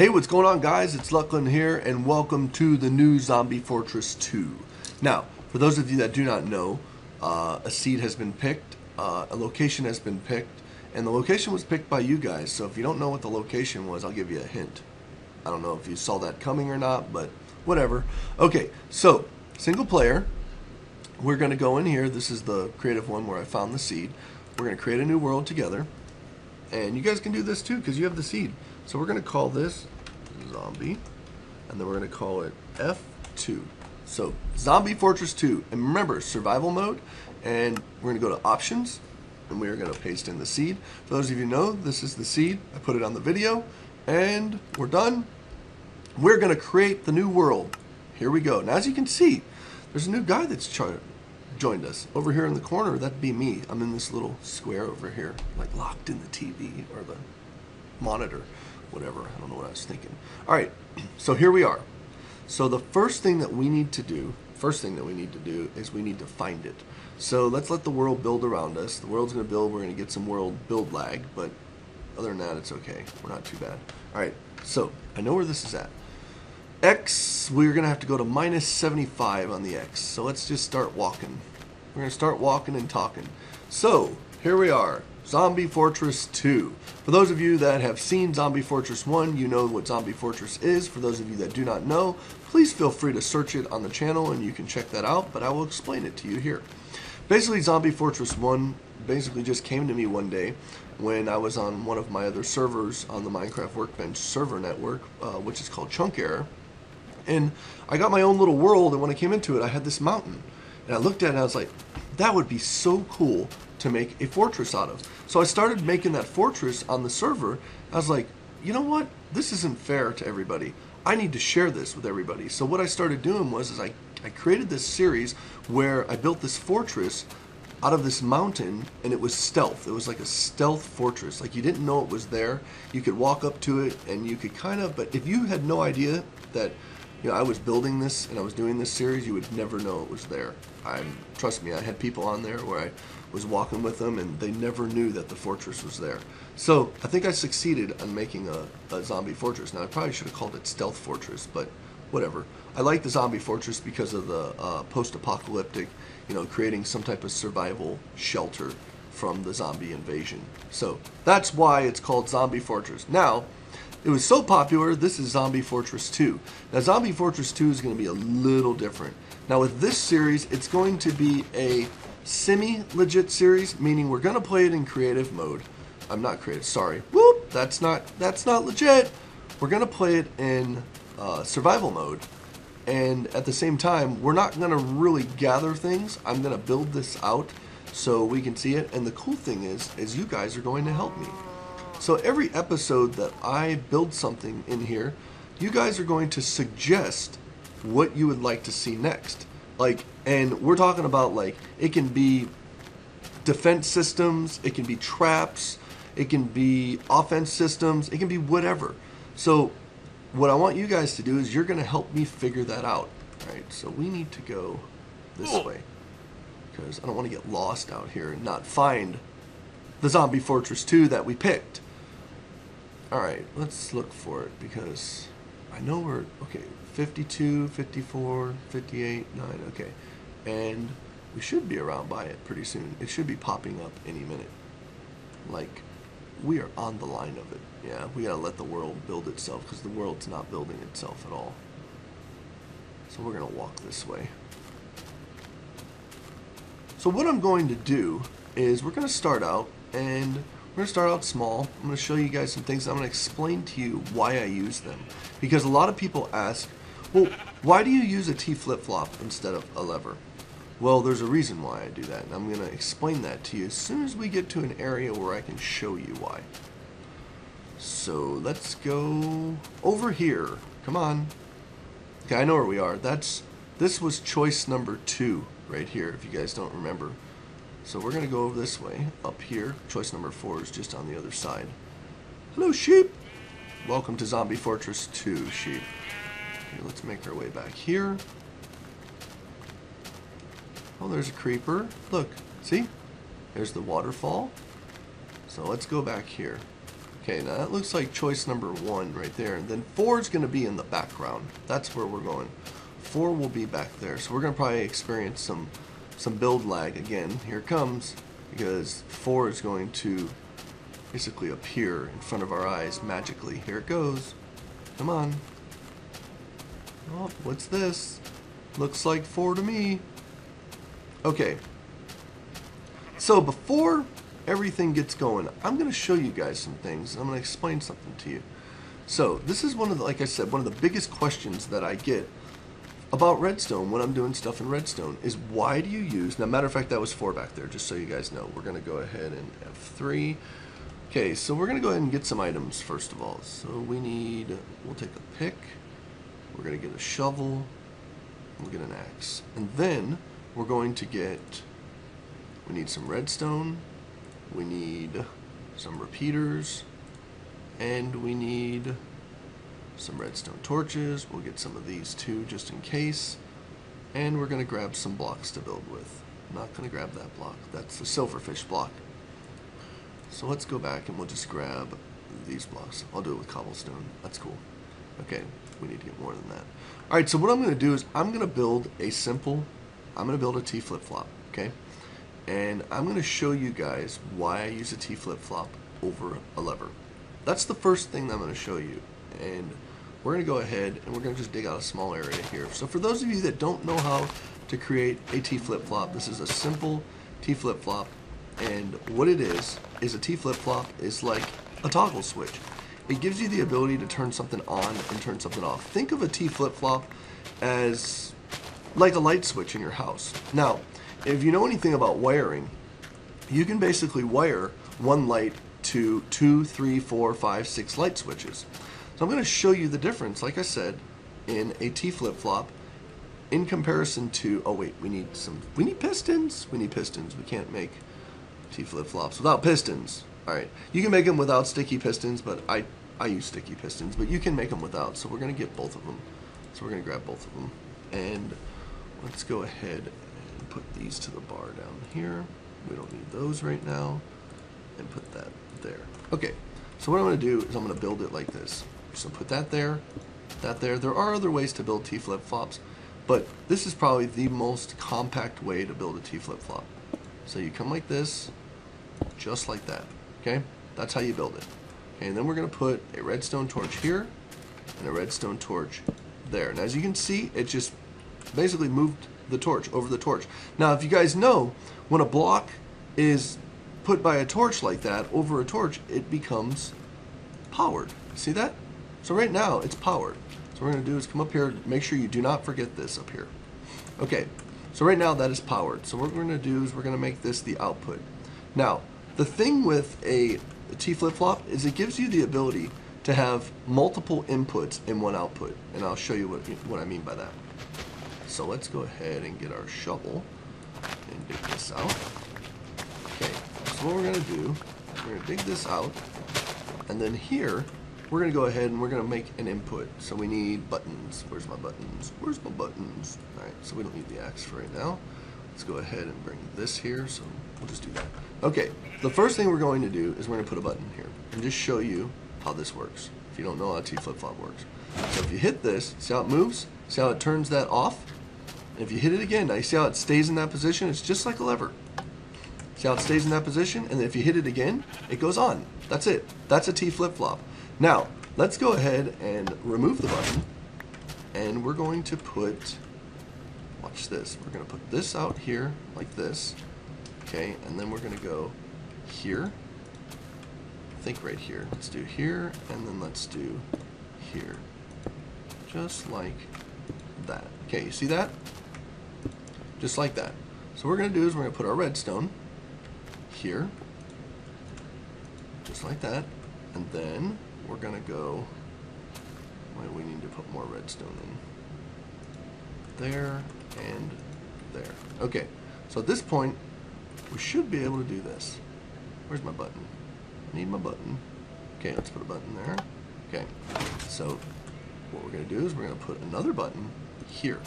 Hey, what's going on, guys? It's Luclin here, and welcome to the new Zombie Fortress 2. Now, for those of you that do not know, a seed has been picked, a location has been picked, and the location was picked by you guys. So if you don't know what the location was, I'll give you a hint. I don't know if you saw that coming or not, but whatever. Okay, so single player. We're going to go in here. This is the creative one where I found the seed. We're going to create a new world together. And you guys can do this too because you have the seed. So we're going to call this Zombie. And then we're going to call it F2. So Zombie Fortress 2. And remember, survival mode. And we're going to go to options. And we're going to paste in the seed. For those of you who know, this is the seed. I put it on the video. And we're done. We're going to create the new world. Here we go. Now as you can see, there's a new guy that's joined us. Over here in the corner, that'd be me. I'm in this little square over here, like locked in the TV or the monitor, whatever. I don't know what I was thinking. All right, so here we are. So the first thing that we need to do is we need to find it. So let's let the world build around us. The world's gonna build, we're gonna get some world build lag, but other than that, it's okay. We're not too bad. All right, so I know where this is at. X, we're going to have to go to minus 75 on the X. So let's just start walking. We're going to start walking and talking. So, here we are. Zombie Fortress 2. For those of you that have seen Zombie Fortress 1, you know what Zombie Fortress is. For those of you that do not know, please feel free to search it on the channel and you can check that out, but I will explain it to you here. Basically, Zombie Fortress 1 basically just came to me one day when I was on one of my other servers on the Minecraft Workbench server network, which is called Chunk Error. And I got my own little world, and when I came into it, I had this mountain. And I looked at it and I was like, that would be so cool to make a fortress out of. So I started making that fortress on the server. I was like, you know what? This isn't fair to everybody. I need to share this with everybody. So what I started doing was I created this series where I built this fortress out of this mountain, and it was stealth. It was like a stealth fortress. Like you didn't know it was there. You could walk up to it and you could kind of, but if you had no idea that I was building this and I was doing this series, you would never know it was there. Trust me, I had people on there where I was walking with them and they never knew that the fortress was there. So I think I succeeded on making a zombie fortress. Now I probably should have called it Stealth Fortress, but whatever. I like the zombie fortress because of the post-apocalyptic, creating some type of survival shelter from the zombie invasion. So that's why it's called Zombie Fortress. Now, it was so popular, this is Zombie Fortress 2. Now, Zombie Fortress 2 is going to be a little different. Now, with this series, it's going to be a semi-legit series, meaning we're going to play it in creative mode. I'm not creative, sorry. Whoop, that's not legit. We're going to play it in survival mode. And at the same time, we're not going to really gather things. I'm going to build this out so we can see it. And the cool thing is you guys are going to help me. So every episode that I build something in here, you guys are going to suggest what you would like to see next. And we're talking about it can be defense systems, it can be traps, it can be offense systems, it can be whatever. So what I want you guys to do is you're going to help me figure that out. All right, so we need to go this way because I don't want to get lost out here and not find the Zombie Fortress 2 that we picked. Alright, let's look for it because I know we're, okay, 52, 54, 58, 9, okay. And we should be around by it pretty soon. It should be popping up any minute. We are on the line of it. Yeah, we gotta let the world build itself because the world's not building itself at all. So we're gonna walk this way. So what I'm going to do is we're gonna start out and we're going to start out small. I'm going to show you guys some things. I'm going to explain to you why I use them. Because a lot of people ask, well, why do you use a T flip-flop instead of a lever? Well, there's a reason why I do that. And I'm going to explain that to you as soon as we get to an area where I can show you why. So let's go over here. Come on. Okay, I know where we are. This was choice number 2 right here, if you guys don't remember. So we're going to go over this way, up here. Choice number 4 is just on the other side. Hello, sheep. Welcome to Zombie Fortress 2, sheep. Okay, let's make our way back here. Oh, there's a creeper. Look, see? There's the waterfall. So let's go back here. Okay, now that looks like choice number 1 right there. And then 4 is going to be in the background. That's where we're going. 4 will be back there. So we're going to probably experience some build lag again. Here it comes, because 4 is going to basically appear in front of our eyes magically. Here it goes. Come on. Oh, what's this? Looks like 4 to me. Okay. So before everything gets going, I'm going to show you guys some things. I'm going to explain something to you. So this is one of the, like I said, one of the biggest questions that I get about Redstone when I'm doing stuff in Redstone is why do you use, now matter of fact that was 4 back there, just so you guys know. We're going to go ahead and F3. Okay, so we're going to go ahead and get some items first of all. So we'll take a pick, we're going to get a shovel, we'll get an axe. And then we're going to we need some redstone, we need some repeaters, and we need some redstone torches. We'll get some of these too, just in case. And we're going to grab some blocks to build with. I'm not going to grab that block. That's the silverfish block. So let's go back and we'll just grab these blocks. I'll do it with cobblestone. That's cool. Okay, we need to get more than that. Alright, so what I'm going to do is I'm going to build a T flip-flop, okay? And I'm going to show you guys why I use a T flip-flop over a lever. That's the first thing that I'm going to show you. And we're going to go ahead and we're going to just dig out a small area here. So for those of you that don't know how to create a T flip-flop, this is a simple T flip-flop. And what it is a T flip-flop is like a toggle switch. It gives you the ability to turn something on and turn something off. Think of a T flip-flop as like a light switch in your house. Now, if you know anything about wiring, you can basically wire one light to 2, 3, 4, 5, 6 light switches. So I'm going to show you the difference, like I said, in a T flip-flop in comparison to, oh wait, we need pistons. We need pistons. We can't make T flip-flops without pistons. Alright, you can make them without sticky pistons, but I use sticky pistons, but you can make them without, so we're going to get both of them. So we're going to grab both of them, and let's go ahead and put these to the bar down here. We don't need those right now, and put that there. Okay, so what I'm going to do is I'm going to build it like this. So put that there, that there. There are other ways to build T flip-flops, but this is probably the most compact way to build a T flip-flop. So you come like this, just like that, okay? That's how you build it. Okay, and then we're going to put a redstone torch here and a redstone torch there. And as you can see, it just basically moved the torch over the torch. Now, if you guys know, when a block is put by a torch like that over a torch, it becomes powered. See that? So right now, it's powered. So what we're going to do is come up here, make sure you do not forget this up here. Okay, so right now that is powered. So what we're going to do is we're going to make this the output. Now, the thing with a T flip-flop is it gives you the ability to have multiple inputs in one output. And I'll show you what I mean by that. So let's go ahead and get our shovel and dig this out. Okay, so what we're going to do, we're going to dig this out. And then here, we're going to go ahead and we're going to make an input. So we need buttons. Where's my buttons? Where's my buttons? Alright, so we don't need the axe for right now. Let's go ahead and bring this here. So we'll just do that. Okay, the first thing we're going to do is we're going to put a button here and just show you how this works. If you don't know how a T flip-flop works. So if you hit this, see how it moves? See how it turns that off? And if you hit it again, now you see how it stays in that position? It's just like a lever. See how it stays in that position? And then if you hit it again, it goes on. That's it. That's a T flip-flop. Now, let's go ahead and remove the button. And we're going to put, watch this. We're going to put this out here like this. Okay, and then we're going to go here. I think right here. Let's do here, and then let's do here. Just like that. Okay, you see that? Just like that. So what we're going to do is we're going to put our redstone here. Just like that. And then we're going to go, well, we need to put more redstone in. There and there. Okay, so at this point, we should be able to do this. Where's my button? I need my button. Okay, let's put a button there. Okay, so what we're going to do is we're going to put another button here.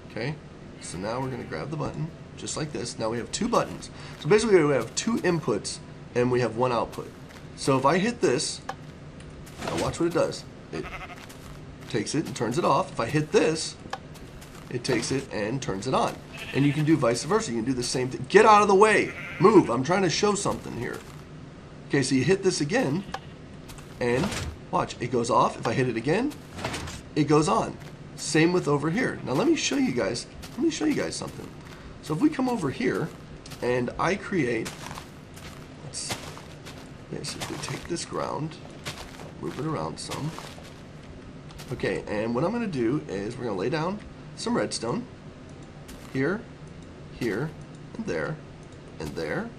Okay, so now we're going to grab the button, just like this. Now we have two buttons. So basically we have two inputs and we have one output. So if I hit this, now watch what it does. It takes it and turns it off. If I hit this, it takes it and turns it on. And you can do vice versa. You can do the same thing. Get out of the way. Move. I'm trying to show something here. Okay, so you hit this again, and watch, it goes off. If I hit it again, it goes on. Same with over here. Now let me show you guys something. So if we come over here and I create, let's basically take this ground, move it around some. Okay, and what I'm going to do is we're going to lay down some redstone here, here, and there, and there,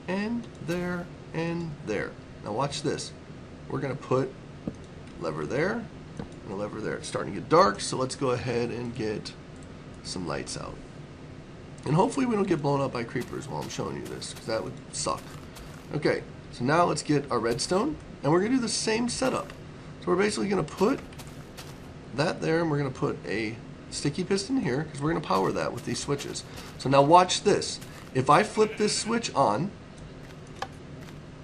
and there, and there. Now watch this. We're going to put lever there and a lever there. It's starting to get dark, so let's go ahead and get some lights out. And hopefully we don't get blown up by creepers while I'm showing you this, because that would suck. Okay, so now let's get our redstone, and we're going to do the same setup. So we're basically going to put that there, and we're going to put a sticky piston here, because we're going to power that with these switches. So now watch this. If I flip this switch on,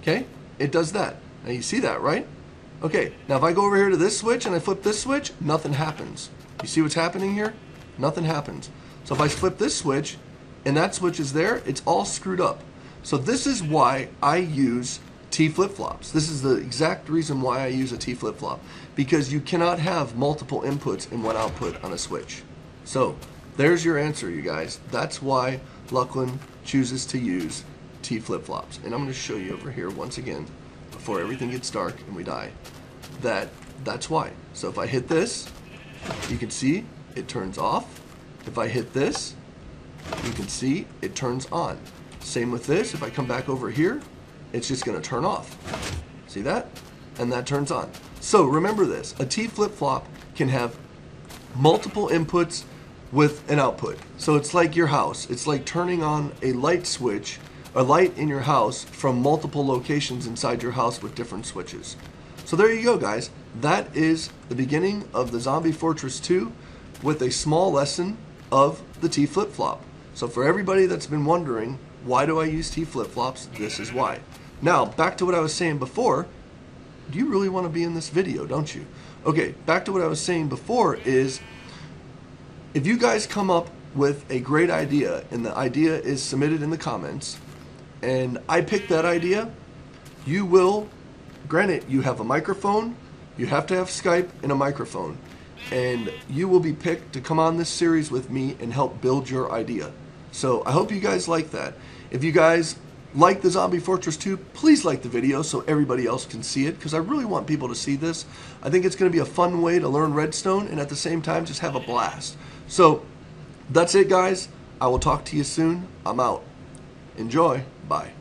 okay, it does that. Now you see that, right? Okay, now if I go over here to this switch and I flip this switch, nothing happens. You see what's happening here? Nothing happens. So if I flip this switch and that switch is there, it's all screwed up. So this is why I use T flip-flops. This is the exact reason why I use a T flip-flop, because you cannot have multiple inputs in one output on a switch. So there's your answer, you guys. That's why Luclin chooses to use T flip-flops. And I'm going to show you over here once again, before everything gets dark and we die, that's why. So if I hit this, you can see it turns off. If I hit this, you can see it turns on. Same with this. If I come back over here, it's just going to turn off. See that? And that turns on. So remember this, a T flip-flop can have multiple inputs with an output. So it's like your house. It's like turning on a light switch, a light in your house from multiple locations inside your house with different switches. So there you go, guys. That is the beginning of the Zombie Fortress 2 with a small lesson of the T flip-flop. So for everybody that's been wondering, why do I use T flip-flops? This is why. Now, back to what I was saying before. Do you really want to be in this video, don't you? Okay, back to what I was saying before is, if you guys come up with a great idea and the idea is submitted in the comments, and I pick that idea, you will, granted, you have a microphone, you have to have Skype and a microphone, and you will be picked to come on this series with me and help build your idea. So I hope you guys like that. If you guys like the Zombie Fortress 2, please like the video so everybody else can see it, because I really want people to see this. I think it's going to be a fun way to learn redstone and at the same time just have a blast. So that's it, guys. I will talk to you soon. I'm out. Enjoy. Bye.